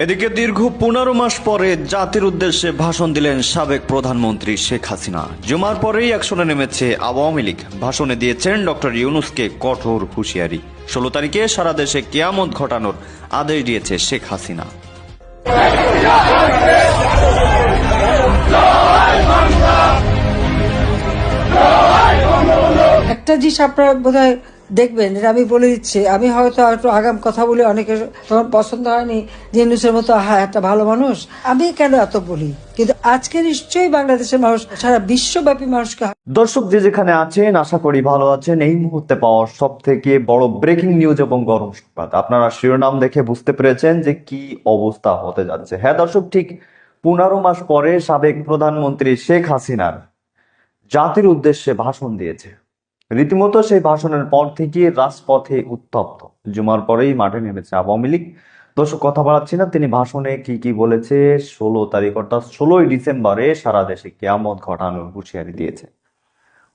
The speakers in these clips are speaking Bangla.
এদিকে দীর্ঘ 15 মাস পরে জাতির উদ্দেশ্যে ভাষণ দিলেন সাবেক প্রধানমন্ত্রী শেখ হাসিনা। জুমার পরেই অ্যাকশনে নেমেছে আওয়ামী লীগ। ভাষণে দিয়েছেন ডক্টর ইউনূসকে কঠোর হুঁশিয়ারি। 16 তারিখে সারা দেশে কিয়ামত ঘটানোর আদেশ দিয়েছে শেখ হাসিনা। একটা জিনিস আপনারা বোধহয় দেখবেন, এটা আমি বলে দিচ্ছি, আমি হয়তো একটু আগাম কথা বলে অনেকের তখন পছন্দ হয়নি যে ইউনূসের মতো একটা ভালো মানুষ, আমি কেন এত বলি, কিন্তু আজকে নিশ্চয়ই বাংলাদেশের মানুষ সারা বিশ্বব্যাপী মানুষকে। দর্শক যে যেখানে আছেন আশা করি ভালো আছেন। এই মুহূর্তে পাওয়া সব থেকে বড় ব্রেকিং নিউজ এবং গরম সংবাদ। আপনারা শিরোনাম দেখে বুঝতে পেরেছেন যে কি অবস্থা হতে যাচ্ছে। হ্যাঁ দর্শক, ঠিক 15 মাস পরে সাবেক প্রধানমন্ত্রী শেখ হাসিনার জাতির উদ্দেশ্যে ভাষণ দিয়েছে। রীতিমতো সেই ভাষণের পর থেকে রাজপথে উত্তপ্ত। জুমার পরেই মাঠে নেমেছে আওয়ামী লীগ। দর্শক কথা বাড়াচ্ছি না, তিনি ভাষণে কি কি বলেছে 16 তারিখ অর্থাৎ 16ই ডিসেম্বরে সারা দেশে কিয়ামত ঘটানোর হুঁশিয়ারি দিয়েছে।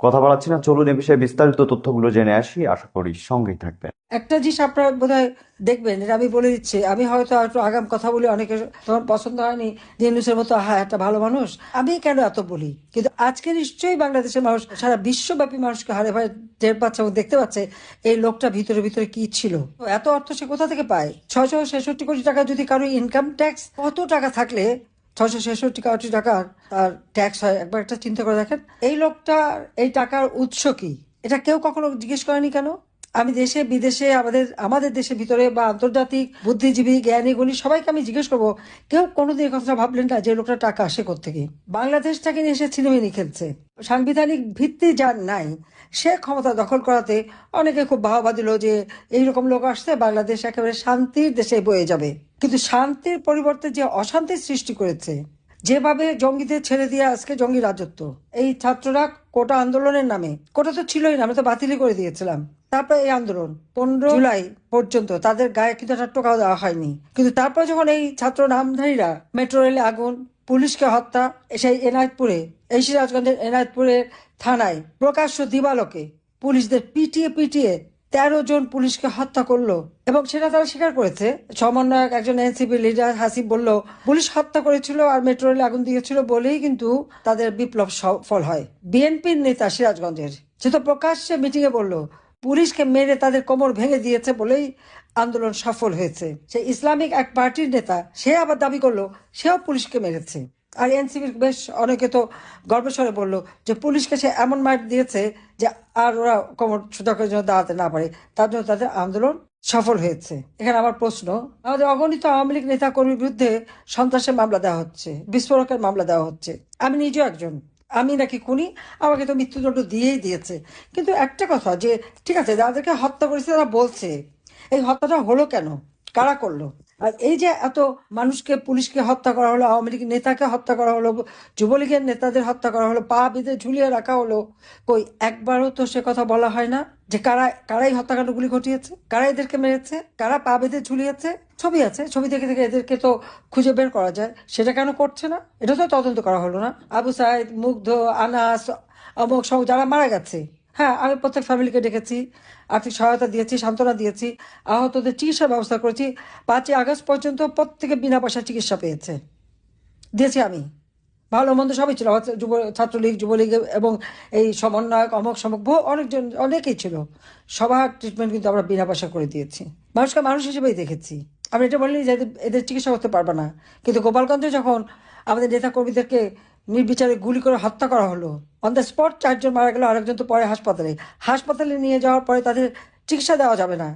কথা বাড়াচ্ছি না, চলুন এ বিষয়ে বিস্তারিত তথ্যগুলো জেনে আসি। আশা করি সঙ্গেই থাকবেন। একটা জিনিস আপনারা বোধহয় দেখবেন, এটা আমি বলে দিচ্ছি, আমি হয়তো একটু আগাম কথা বলে অনেকের তখন পছন্দ হয়নি যে ইউনূসের মতো একটা ভালো মানুষ, আমি কেন এত বলি, কিন্তু আজকে নিশ্চয়ই বাংলাদেশের মানুষ সারা বিশ্বব্যাপী মানুষকে হারে ভাই টের পাচ্ছে এবং দেখতে পাচ্ছে এই লোকটা ভিতরে ভিতরে কি ছিল। এত অর্থ সে কোথা থেকে পায়? 666 কোটি টাকা যদি কারো ইনকাম ট্যাক্স, কত টাকা থাকলে 666 কোটি টাকার তার ট্যাক্স হয়? একবার একটা চিন্তা করে দেখেন, এই লোকটার এই টাকার উৎস কি, এটা কেউ কখনো জিজ্ঞেস করেনি কেন? আমি দেশে বিদেশে আমাদের দেশের ভিতরে বা আন্তর্জাতিক বুদ্ধিজীবী জ্ঞানী গুণী সবাইকে আমি জিজ্ঞেস করবো, কেউ কোনোদিন এই কথাটা ভাবলেন না যে লোকটা টাকা আসে কোত্থেকে? বাংলাদেশটাকে নিয়ে এসে ছিনিমিনি খেলছে, সাংবিধানিক ভিত্তি যার নাই সে ক্ষমতা দখল করাতে অনেকে খুব বাহবা দিল যে এইরকম লোক আসছে বাংলাদেশ একেবারে শান্তির দেশে বয়ে যাবে। কিন্তু শান্তির পরিবর্তে যে অশান্তির সৃষ্টি করেছে, যেভাবে জঙ্গিদের ছেড়ে দিয়ে আজকে জঙ্গি রাজত্ব, এই ছাত্ররা কোটা আন্দোলনের নামে, কোটা তো ছিলই না, আমরা তো বাতিলই করে দিয়েছিলাম, তারপরে এই আন্দোলন 15 জুলাই পর্যন্ত তাদের গায়ে কিন্তু একটা টোকাও দেওয়া হয়নি। কিন্তু তারপর যখন এই ছাত্র নামধারীরা মেট্রো রেলে আগুন, পুলিশকে হত্যা, সেই এনায়েতপুরে, এই সিরাজগঞ্জের এনায়েতপুরের থানায় প্রকাশ্য দিবালোকে পুলিশদের পিটিয়ে পিটিয়ে 13 জন পুলিশকে হত্যা করলো, এবং সেটা তারা স্বীকার করেছে। সমন্বয়ক একজন এনসিপি লিডার হাসিব বলল পুলিশ হত্যা করেছিল আর মেট্রো রেলে আগুন দিয়েছিল বলেই কিন্তু তাদের বিপ্লব সফল হয়। বিএনপির নেতা সিরাজগঞ্জের, সে তো প্রকাশ্যে মিটিং এ বলল পুলিশকে মেরে তাদের কোমর ভেঙে দিয়েছে বলেই আন্দোলন সফল হয়েছে। সে ইসলামিক এক পার্টির নেতা, সে আবার দাবি করলো সেও পুলিশকে মেরেছে। আর এনসিপির বেশ অনেকে তো গর্বস্বরে বললো যে পুলিশকে সে এমন মার দিয়েছে যে আর ওরা কোমর সোজা করে যেন দাঁড়াতে না পারে, তার জন্য তাদের আন্দোলন সফল হয়েছে। এখানে আমার প্রশ্ন, আমাদের অগণিত আওয়ামী লীগ নেতা কর্মীর বিরুদ্ধে সন্ত্রাসের মামলা দেওয়া হচ্ছে, বিস্ফোরকের মামলা দেওয়া হচ্ছে। আমি নিজেও একজন, আমি নাকি খুনি, আমাকে তো মৃত্যুদণ্ড দিয়েই দিয়েছে। কিন্তু একটা কথা, যে ঠিক আছে যাদেরকে হত্যা করেছে তারা বলছে, এই হত্যাটা হলো কেন, কারা করলো? আর এই যে এত মানুষকে, পুলিশকে হত্যা করা হলো, আওয়ামী লীগ নেতাকে হত্যা করা হলো, যুবলীগের নেতাদের হত্যা করা হলো, পা বেঁধে ঝুলিয়ে রাখা হলো, কই একবারও তো সে কথা বলা হয় না যে কারাই হত্যাকাণ্ডগুলি ঘটিয়েছে, কারা এদেরকে মেরেছে, কারা পা বেঁধে ঝুলিয়েছে? ছবি আছে, ছবি দেখে দেখে এদেরকে তো খুঁজে বের করা যায়, সেটা কেন করছে না? এটা তো তদন্ত করা হলো না। আবু সাইদ, মুগ্ধ, আনাস, অমুক সব যারা মারা গেছে, হ্যাঁ আমি প্রত্যেক ফ্যামিলিকে ডেকেছি, আর্থিক সহায়তা দিয়েছি, সান্ত্বনা দিয়েছি, আহতদের চিকিৎসার ব্যবস্থা করেছি। 5ই আগস্ট পর্যন্ত প্রত্যেকে বিনা পয়সা চিকিৎসা পেয়েছে, দিয়েছি আমি। ভালো মন্দ সবই ছিল, ছাত্রলীগ, যুবলীগ এবং এই সমন্বয়ক, অমক সমক, বহু অনেকজন, অনেকেই ছিল, সবার ট্রিটমেন্ট কিন্তু আমরা বিনা পয়সা করে দিয়েছি। মানুষকে মানুষ হিসেবেই দেখেছি। আমি এটা বলিনি যে এদের চিকিৎসা করতে পারবে না, কিন্তু গোপালগঞ্জে যখন আমাদের নেতা কর্মীদেরকে নির্বিচারে গুলি করে হত্যা করা হলো, অন দ্য স্পট 4 জন মারা গেল, আরেকজন তো পরে হাসপাতালে নিয়ে যাওয়ার পরে তাদের চিকিৎসা দেওয়া যাবে না,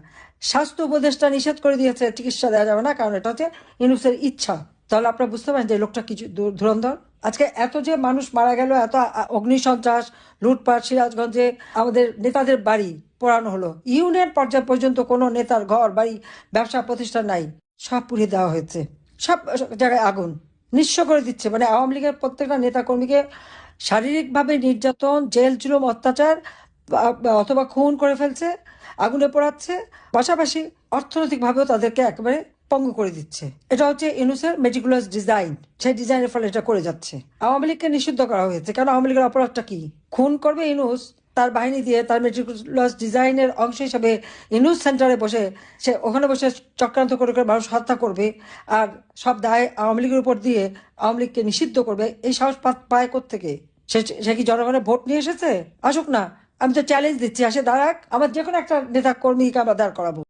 স্বাস্থ্য উপদেষ্টা নিষেধ করে দিয়েছে চিকিৎসা দেওয়া যাবে না, কারণ এটা হচ্ছে ইউনূসের ইচ্ছা। তাহলে আপনারা বুঝতে পারেন যে লোকটা কিছু ধুরন্ধর। আজকে এত যে মানুষ মারা গেল, এত অগ্নিসন্ত্রাস, লুটপাট, সিরাজগঞ্জে আমাদের নেতাদের বাড়ি পোড়ানো হলো, ইউনিয়ন পর্যায় পর্যন্ত কোনো নেতার ঘর বাড়ি ব্যবসা প্রতিষ্ঠান নাই, সব পুড়িয়ে দেওয়া হয়েছে, সব জায়গায় আগুন, নিঃস্ব করে দিচ্ছে। মানে আওয়ামী লীগের প্রত্যেকটা নেতা কর্মীকে শারীরিকভাবে নির্যাতন, জেল জুলুম, অত্যাচার অথবা খুন করে ফেলছে, আগুনে পোড়াচ্ছে, পাশাপাশি অর্থনৈতিকভাবেও তাদেরকে একেবারে পঙ্গু করে দিচ্ছে। এটা হচ্ছে ইউনূসের মেটিকুলাস ডিজাইন, সেই ডিজাইনের ফলে এটা করে যাচ্ছে। আওয়ামী লীগকে নিষিদ্ধ করা হয়েছে, কারণ আওয়ামী লীগের অপরাধটা কি? খুন করবে ইউনূস, তার বাহিনী দিয়ে তার মেটিকুলাস ডিজাইনের অংশ হিসাবে ইনুস সেন্টারে বসে সে ওখানে বসে চক্রান্ত করে করে মানুষ হত্যা করবে আর সব দায় আওয়ামী লীগের উপর দিয়ে আওয়ামী লীগকে নিষিদ্ধ করবে, এই সাহস পায় কোত্থেকে? সে কি জনগণের ভোট নিয়ে এসেছে? আসুক না, আমি তো চ্যালেঞ্জ দিচ্ছি, আসে দাঁড়াক, আমার যে কোনো একটা নেতা কর্মীকে আমরা দাঁড় করাবো।